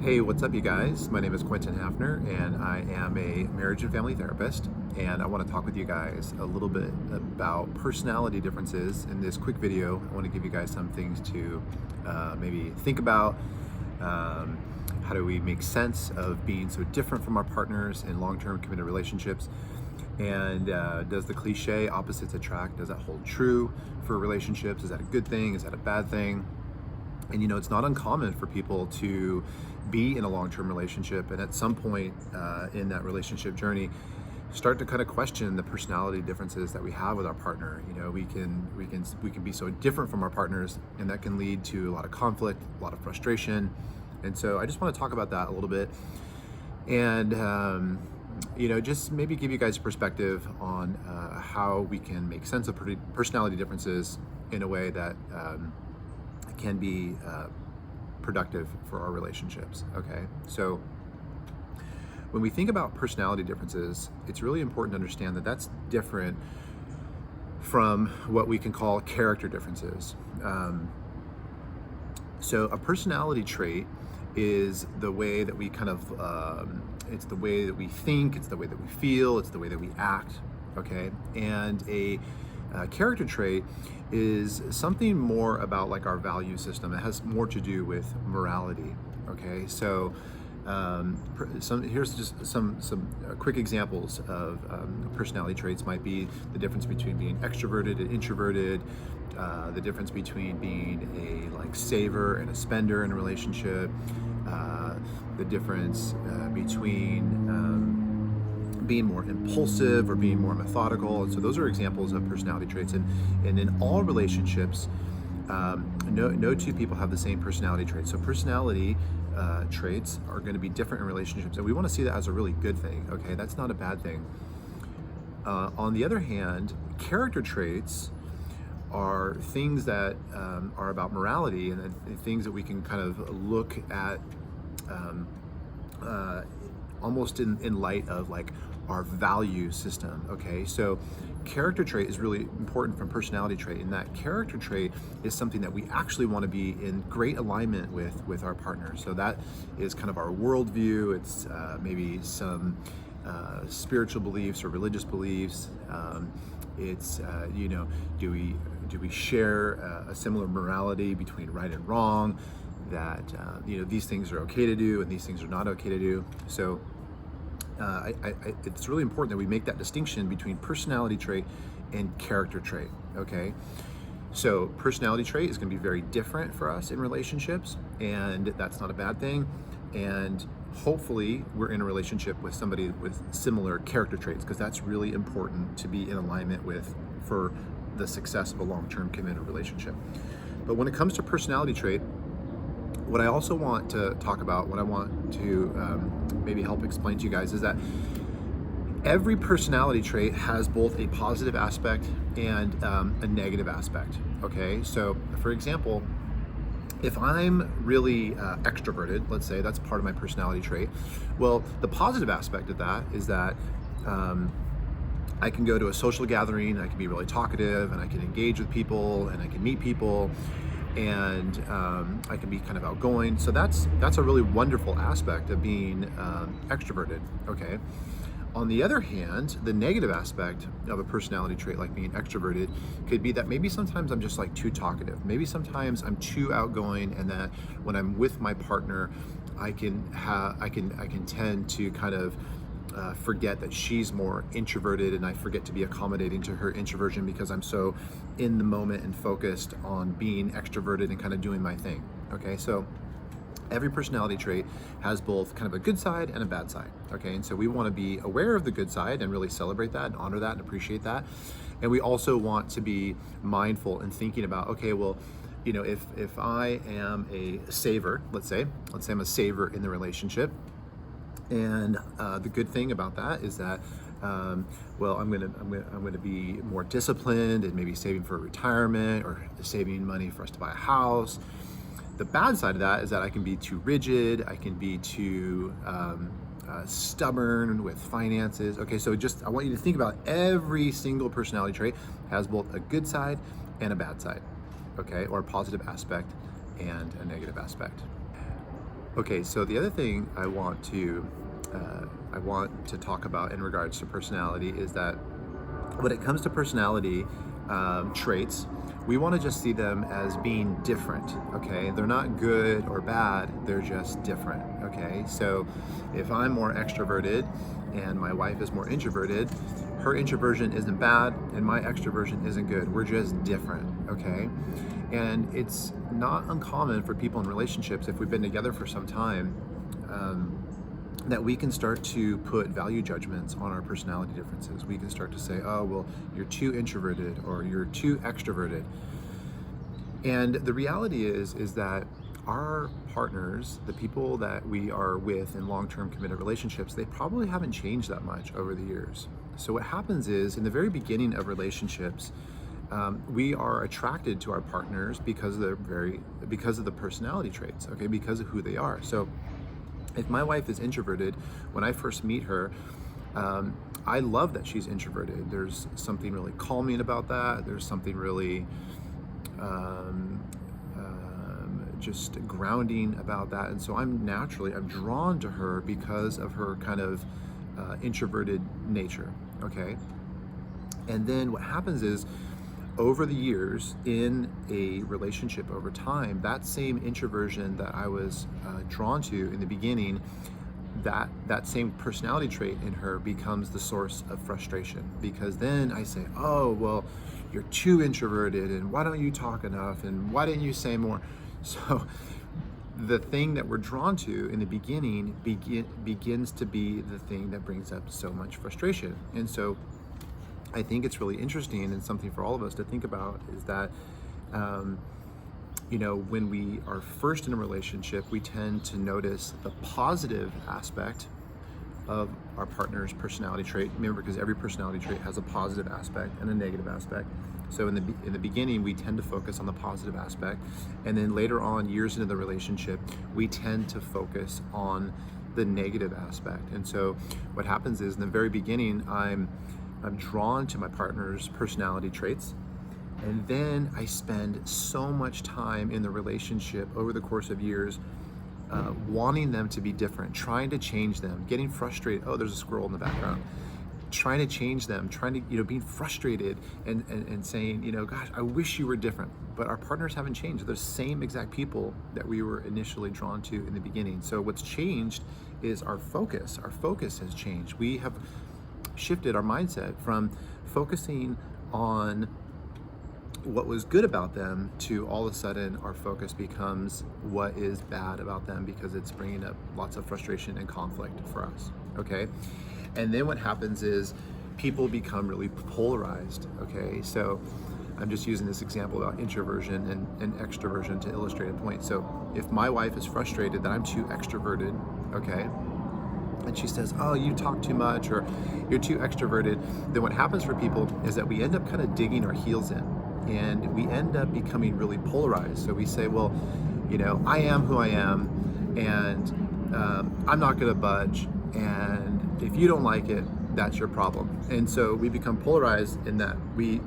Hey, what's up, you guys? My name is Quentin Hafner, and I am a marriage and family therapist. And I want to talk with you guys a little bit about personality differences in this quick video. I want to give you guys some things to maybe think about. How do we make sense of being so different from our partners in long-term committed relationships? And does the cliche opposites attract, does that hold true for relationships? Is that a good thing? Is that a bad thing? And it's not uncommon for people to be in a long-term relationship, and at some point in that relationship journey, start to kind of question the personality differences that we have with our partner. We can be so different from our partners, and that can lead to a lot of conflict, a lot of frustration. And so I just want to talk about that a little bit, and just maybe give you guys a perspective on how we can make sense of personality differences in a way that can be productive for our relationships. Okay, so when we think about personality differences, it's really important to understand that that's different from what we can call character differences. So a personality trait is the way that we kind of, it's the way that we think, it's the way that we feel, it's the way that we act, okay? And a character trait is something more about like our value system. It has more to do with morality, okay? So here's just some quick examples of personality traits. Might be the difference between being extroverted and introverted, the difference between being a like saver and a spender in a relationship, the difference between being more impulsive or being more methodical. And so those are examples of personality traits. And in all relationships, no two people have the same personality traits. So personality traits are going to be different in relationships, and we want to see that as a really good thing. Okay, that's not a bad thing. On the other hand, character traits are things that are about morality, and things that we can kind of look at almost in light of like our value system. Okay, so character trait is really important from personality trait, and that character trait is something that we actually want to be in great alignment with our partner. So that is kind of our worldview. It's maybe some spiritual beliefs or religious beliefs. It's do we share a similar morality between right and wrong, that these things are okay to do and these things are not okay to do. So it's really important that we make that distinction between personality trait and character trait. Okay, so personality trait is going to be very different for us in relationships, and that's not a bad thing. And hopefully we're in a relationship with somebody with similar character traits, because that's really important to be in alignment with for the success of a long-term committed relationship. But when it comes to personality trait, what I also want to talk about, what I want to maybe help explain to you guys, is that every personality trait has both a positive aspect and a negative aspect. Okay, so for example, if I'm really extroverted, let's say that's part of my personality trait, well, the positive aspect of that is that I can go to a social gathering, I can be really talkative, and I can engage with people, and I can meet people, and I can be kind of outgoing. So that's a really wonderful aspect of being extroverted. Okay. On the other hand, the negative aspect of a personality trait like being extroverted could be that maybe sometimes I'm just like too talkative. Maybe sometimes I'm too outgoing, and that when I'm with my partner, I can tend to kind of forget that she's more introverted, and I forget to be accommodating to her introversion because I'm so in the moment and focused on being extroverted and kind of doing my thing. Okay, so every personality trait has both kind of a good side and a bad side. Okay, and so we want to be aware of the good side and really celebrate that and honor that and appreciate that. And we also want to be mindful and thinking about, okay, well, if I am a saver, let's say I'm a saver in the relationship, and the good thing about that is that, well, I'm gonna be more disciplined and maybe saving for retirement or saving money for us to buy a house. The bad side of that is that I can be too rigid. I can be too stubborn with finances. Okay, so I want you to think about every single personality trait has both a good side and a bad side. Okay, or a positive aspect and a negative aspect. Okay, so the other thing I want to talk about in regards to personality is that when it comes to personality traits, we want to just see them as being different. Okay, they're not good or bad; they're just different. Okay, so if I'm more extroverted and my wife is more introverted, her introversion isn't bad and my extroversion isn't good. We're just different. Okay, and it's not uncommon for people in relationships, if we've been together for some time, that we can start to put value judgments on our personality differences. We can start to say, oh, well, you're too introverted or you're too extroverted. And the reality is that our partners, the people that we are with in long-term committed relationships, they probably haven't changed that much over the years. So what happens is, in the very beginning of relationships, we are attracted to our partners because of the personality traits, okay, because of who they are. So if my wife is introverted, when I first meet her, I love that she's introverted. There's something really calming about that. There's something really just grounding about that. And so I'm drawn to her because of her kind of introverted nature, okay? And then what happens is, over the years in a relationship, over time, that same introversion that I was drawn to in the beginning, that same personality trait in her becomes the source of frustration, because then I say, oh, well, you're too introverted, and why don't you talk enough, and why didn't you say more? So the thing that we're drawn to in the beginning begins to be the thing that brings up so much frustration. And so I think it's really interesting, and something for all of us to think about, is that when we are first in a relationship, we tend to notice the positive aspect of our partner's personality trait. Remember, because every personality trait has a positive aspect and a negative aspect. So in the beginning, we tend to focus on the positive aspect, and then later on, years into the relationship, we tend to focus on the negative aspect. And so what happens is, in the very beginning, I'm drawn to my partner's personality traits, and then I spend so much time in the relationship over the course of years wanting them to be different, trying to change them, getting frustrated. Oh, there's a squirrel in the background. Trying to change them, being frustrated and saying, gosh, I wish you were different. But our partners haven't changed. They're the same exact people that we were initially drawn to in the beginning. So what's changed is our focus. Our focus has changed. We have shifted our mindset from focusing on what was good about them to, all of a sudden, our focus becomes what is bad about them, because it's bringing up lots of frustration and conflict for us, okay? And then what happens is people become really polarized, okay? So I'm just using this example about introversion and extroversion to illustrate a point. So if my wife is frustrated that I'm too extroverted, okay, and she says, oh, you talk too much, or you're too extroverted, then what happens for people is that we end up kind of digging our heels in, and we end up becoming really polarized. So we say, well, I am who I am, and I'm not gonna budge, and if you don't like it, that's your problem. And so we become polarized in that we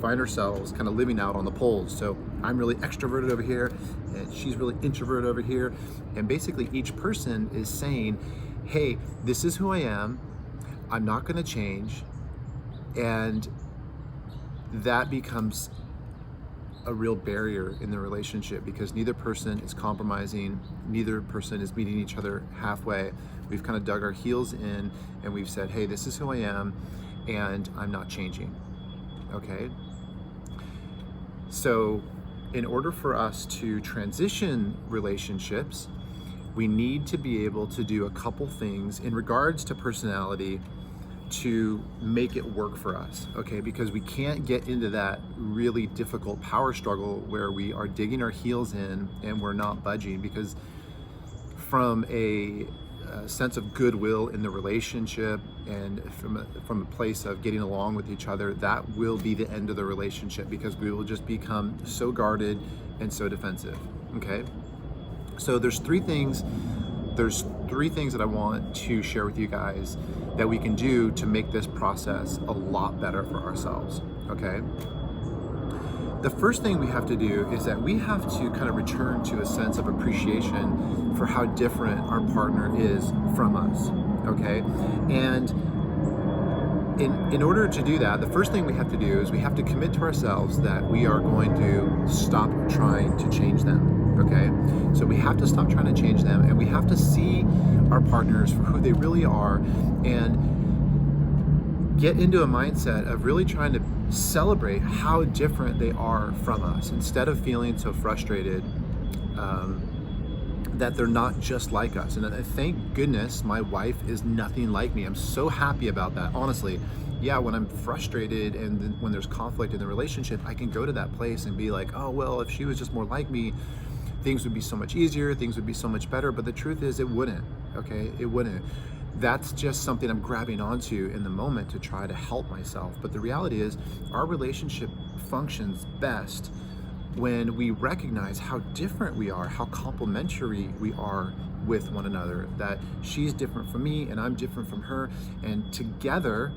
find ourselves kind of living out on the poles. So I'm really extroverted over here, and she's really introverted over here, and basically each person is saying, hey, this is who I am, I'm not gonna change, and that becomes a real barrier in the relationship, because neither person is compromising, neither person is meeting each other halfway. We've kind of dug our heels in, and we've said, hey, this is who I am, and I'm not changing, okay? So in order for us to transition relationships, we need to be able to do a couple things in regards to personality to make it work for us, okay? Because we can't get into that really difficult power struggle where we are digging our heels in and we're not budging, because from a sense of goodwill in the relationship and from a place of getting along with each other, that will be the end of the relationship, because we will just become so guarded and so defensive, okay? So there's three things that I want to share with you guys that we can do to make this process a lot better for ourselves, okay? the first thing we have to do is that we have to kind of return to a sense of appreciation for how different our partner is from us, okay? And in order to do that, the first thing we have to do is we have to commit to ourselves that we are going to stop trying to change them, okay? So we have to stop trying to change them, and we have to see our partners for who they really are, and get into a mindset of really trying to celebrate how different they are from us, instead of feeling so frustrated that they're not just like us. And thank goodness my wife is nothing like me. I'm so happy about that, honestly. Yeah, when I'm frustrated and when there's conflict in the relationship, I can go to that place and be like, oh, well, if she was just more like me, things would be so much easier, things would be so much better. But the truth is, it wouldn't, okay? It wouldn't. That's just something I'm grabbing onto in the moment to try to help myself. But the reality is, our relationship functions best when we recognize how different we are, how complementary we are with one another, that she's different from me and I'm different from her, and together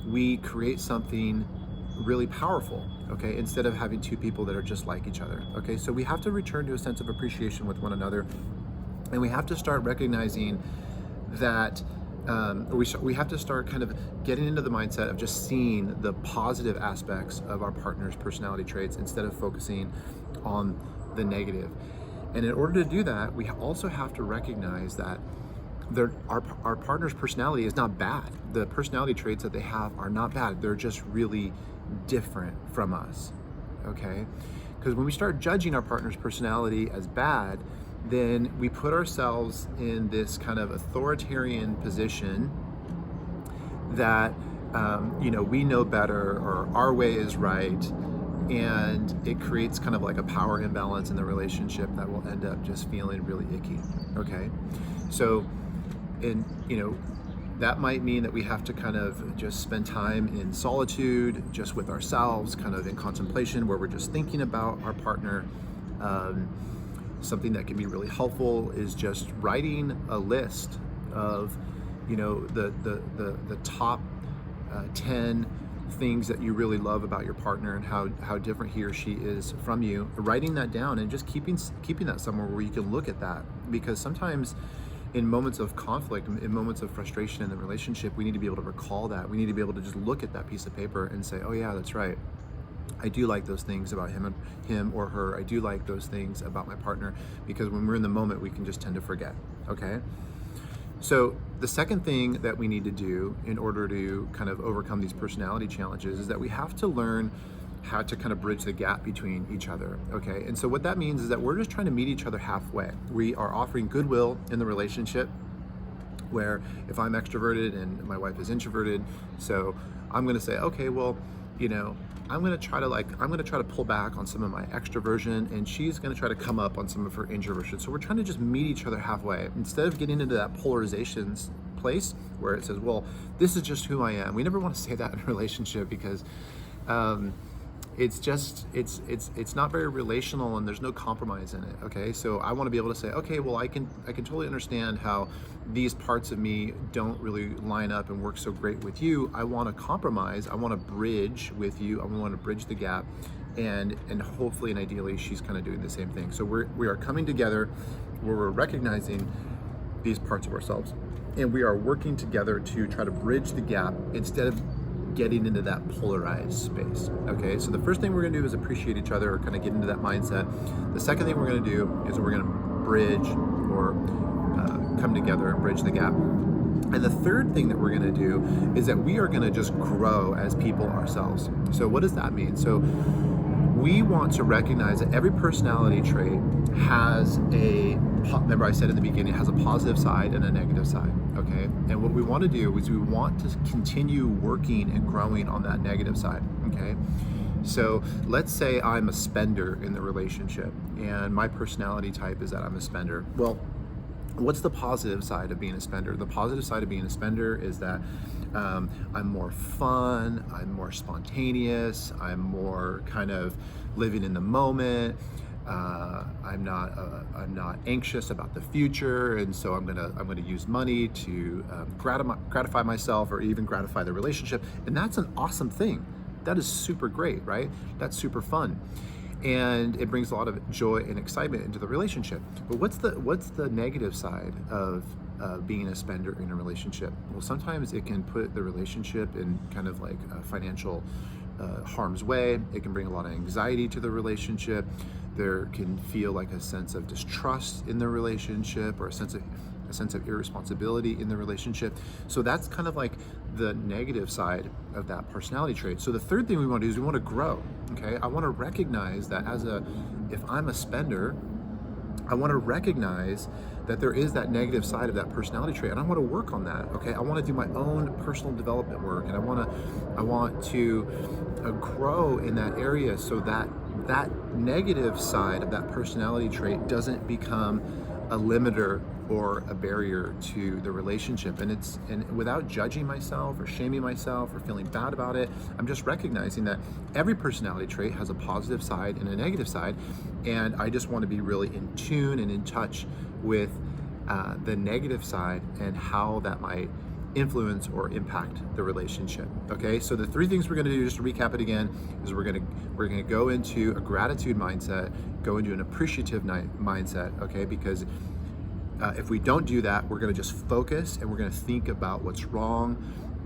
we create something really powerful, okay, instead of having two people that are just like each other, okay? So we have to return to a sense of appreciation with one another, and we have to start recognizing that we have to start kind of getting into the mindset of just seeing the positive aspects of our partner's personality traits instead of focusing on the negative. And in order to do that, we also have to recognize that our partner's personality is not bad. The personality traits that they have are not bad. They're just really different from us, okay? Because when we start judging our partner's personality as bad, then we put ourselves in this kind of authoritarian position that, we know better, or our way is right, and it creates kind of like a power imbalance in the relationship that will end up just feeling really icky, okay? So, that might mean that we have to kind of just spend time in solitude, just with ourselves, kind of in contemplation, where we're just thinking about our partner. Something that can be really helpful is just writing a list of, the top 10 things that you really love about your partner and how different he or she is from you. Writing that down and just keeping that somewhere where you can look at that, because sometimes in moments of conflict, in moments of frustration in the relationship, we need to be able to recall that. We need to be able to just look at that piece of paper and say, oh yeah, that's right. I do like those things about him or her. I do like those things about my partner, because when we're in the moment, we can just tend to forget, okay? So the second thing that we need to do in order to kind of overcome these personality challenges is that we have to learn how to kind of bridge the gap between each other, okay? And so what that means is that we're just trying to meet each other halfway. We are offering goodwill in the relationship, where if I'm extroverted and my wife is introverted, so I'm gonna say, okay, well, I'm gonna try to pull back on some of my extroversion, and she's gonna try to come up on some of her introversion. So we're trying to just meet each other halfway, instead of getting into that polarizations place where it says, well, this is just who I am. We never want to say that in a relationship, because it's not very relational, and there's no compromise in it, okay? So I want to be able to say, okay, well, I can totally understand how these parts of me don't really line up and work so great with you. I want to compromise. I want to bridge with you. I want to bridge the gap, and hopefully and ideally she's kind of doing the same thing. So we are coming together where we're recognizing these parts of ourselves, and we are working together to try to bridge the gap instead of getting into that polarized space, okay? So the first thing we're gonna do is appreciate each other, or kind of get into that mindset. The second thing we're gonna do is we're gonna bridge, or come together and bridge the gap. And the third thing that we're gonna do is that we are gonna just grow as people ourselves. So what does that mean? So we want to recognize that every personality trait has remember I said in the beginning, it has a positive side and a negative side, okay? And what we want to do is we want to continue working and growing on that negative side, okay? So let's say I'm a spender in the relationship, and my personality type is that I'm a spender. Well, what's the positive side of being a spender? The positive side of being a spender is that I'm more fun, I'm more spontaneous, I'm more kind of living in the moment. I'm not anxious about the future, and so I'm gonna use money to gratify myself, or even gratify the relationship, and that's an awesome thing. that is super great, right? That's super fun. And it brings a lot of joy and excitement into the relationship. But what's the negative side of being a spender in a relationship? Well, sometimes it can put the relationship in kind of like a financial harm's way. It can bring a lot of anxiety to the relationship. There can feel like a sense of distrust in the relationship, or a sense of irresponsibility in the relationship. So that's kind of like the negative side of that personality trait. So the third thing we want to do is we want to grow. Okay, I want to recognize that if I'm a spender, I want to recognize that there is that negative side of that personality trait, and I want to work on that. Okay, I want to do my own personal development work, and I want to grow in that area, so that that negative side of that personality trait doesn't become a limiter or a barrier to the relationship. And without judging myself or shaming myself or feeling bad about it, I'm just recognizing that every personality trait has a positive side and a negative side, and I just want to be really in tune and in touch with the negative side and how that might influence or impact the relationship. Okay, so the three things we're going to do, just to recap it again, is we're going to go into a gratitude mindset, go into an appreciative mindset. Okay, because if we don't do that, we're going to just focus and we're going to think about what's wrong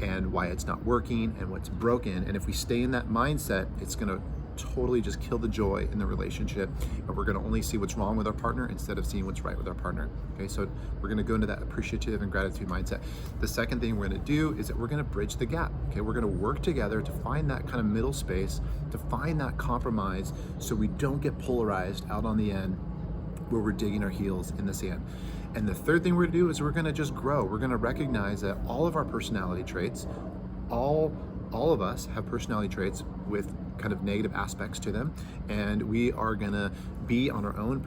and why it's not working and what's broken. And if we stay in that mindset, it's going to totally just kill the joy in the relationship, and we're going to only see what's wrong with our partner instead of seeing what's right with our partner. Okay, so we're going to go into that appreciative and gratitude mindset. The second thing we're going to do is that we're going to bridge the gap. Okay, we're going to work together to find that kind of middle space, to find that compromise, so we don't get polarized out on the end where we're digging our heels in the sand. And the third thing we're going to do is we're going to just grow. We're going to recognize that all of our personality traits, all of us have personality traits with kind of negative aspects to them, and we are going to be on our own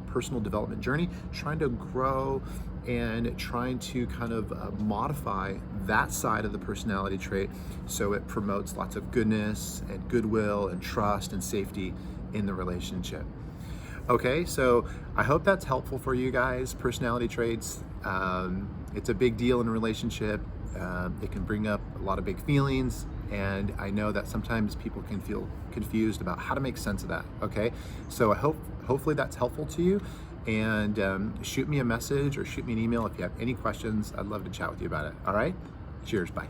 personal development journey, trying to grow and trying to kind of modify that side of the personality trait so it promotes lots of goodness and goodwill and trust and safety in the relationship. Okay, so I hope that's helpful for you guys. Personality traits, it's a big deal in a relationship. It can bring up a lot of big feelings, and I know that sometimes people can feel confused about how to make sense of that. Okay, so hopefully that's helpful to you, and shoot me a message or shoot me an email if you have any questions. I'd love to chat with you about it. All right, cheers, bye.